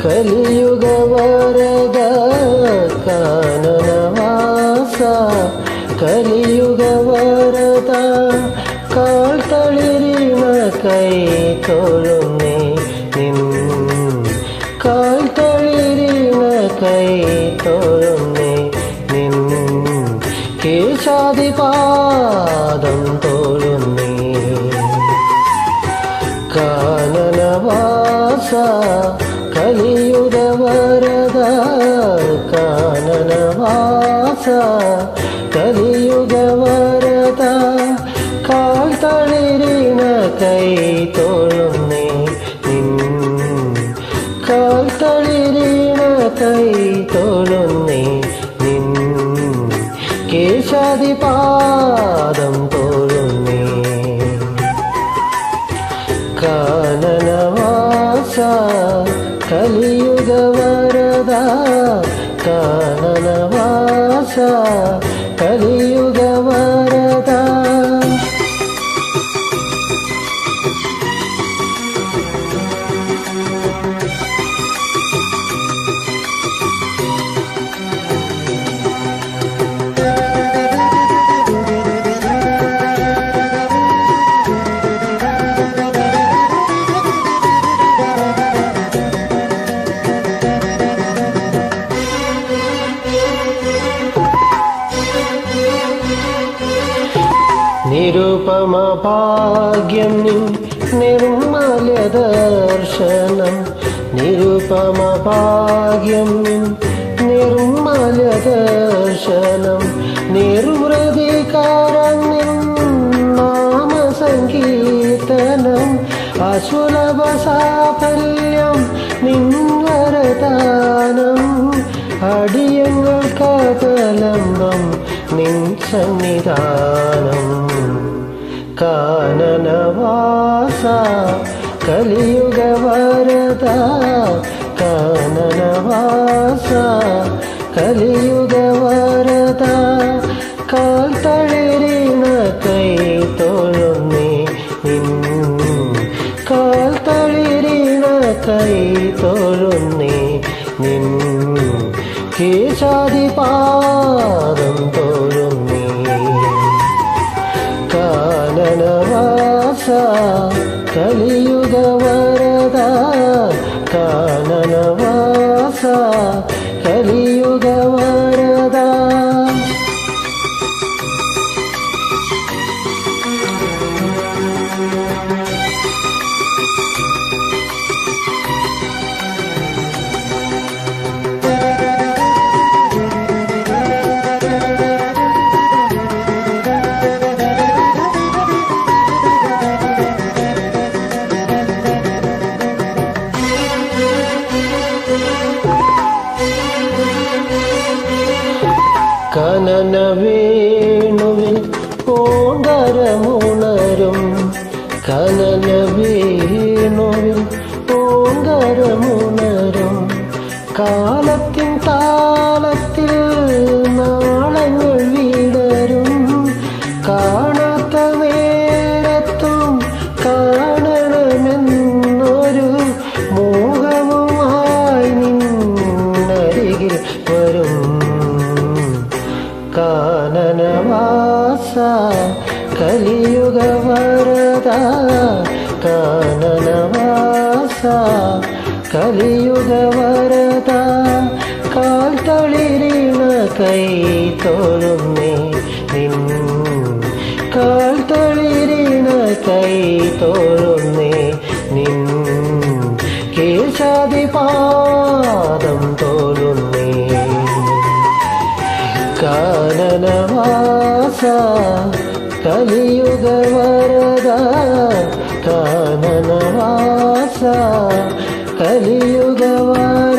കലിയുഗ വരദ കാനനവാസ കലിയുഗ വരദ കാൽ തളിരിന കൈ തൊഴുന്നേ നിൻ കാൽ തളിരിന കൈ തൊഴുന്നേ നിൻ കേശാദിപാദം തൊഴുന്നേ കാനനവാസ കലിയുഗ വരദ കാനനവാസ കലിയുഗ വരദ കാൽ തളിരിന കൈ തൊഴുന്നേ നിൻ കാൽ തളിരിന കൈ തൊഴുന്നേ നിൻ കേശാദിപാദം തൊഴുന്നേ കാനനവാസ കലിയുഗ വരദ കാനനവാസ കലിയുഗ വരദ നിരുപമ ഭാഗ്യം നിൻ നിർമ്മല ദർശനം നിരുപമ ഭാഗ്യം നിൻ നിർമ്മല ദർശനം നിർവൃതികാരം നിൻ നാമസങ്കീർത്തനം അസുലഭ സാഫല്യം നിൻ വരദാനം അടിയങ്ങൾക്കവലംബം നിൻ സന്നിധാനം കാനനവാസ കലിയുഗ വരദ കാനനവാസ കലിയുഗ വരദ കാൽ തളിരിന കൈ തൊഴുന്നേ നിൻ കാൽ തളിരിന കൈ തൊഴുന്നേ നിൻ കേശാദിപാദം തൊഴുന്നേ കാനനവാസ കലിയുഗ വരദ കാനനവാസ കലിയുഗ വരദ കനന വേണുവിൽ ഓങ്കരമുണരും കനന വേണുവിൽ ഓങ്കരമുണരും കാലത്തിൻ താളത്തിൽ നാളങ്ങൾ വിടരും കാണാത്ത നേരത്തും കാണണമെന്നൊരു മോഹവുമായി നിന്നരികിൽ വരും കാനനവാസ കലിയുഗ വരദ കാനനവാസ കലിയുഗ വരദ കാൽ തളിരിന കൈ തൊഴുന്നേ നിൻ കാൽ തളിരിന കൈ തൊഴുന്നേ നിൻ കേശാദിപാദം തൊഴുന്നേ കാനനവാസ കലിയുഗ വരദ കാനനവാസ കലിയുഗ വരദ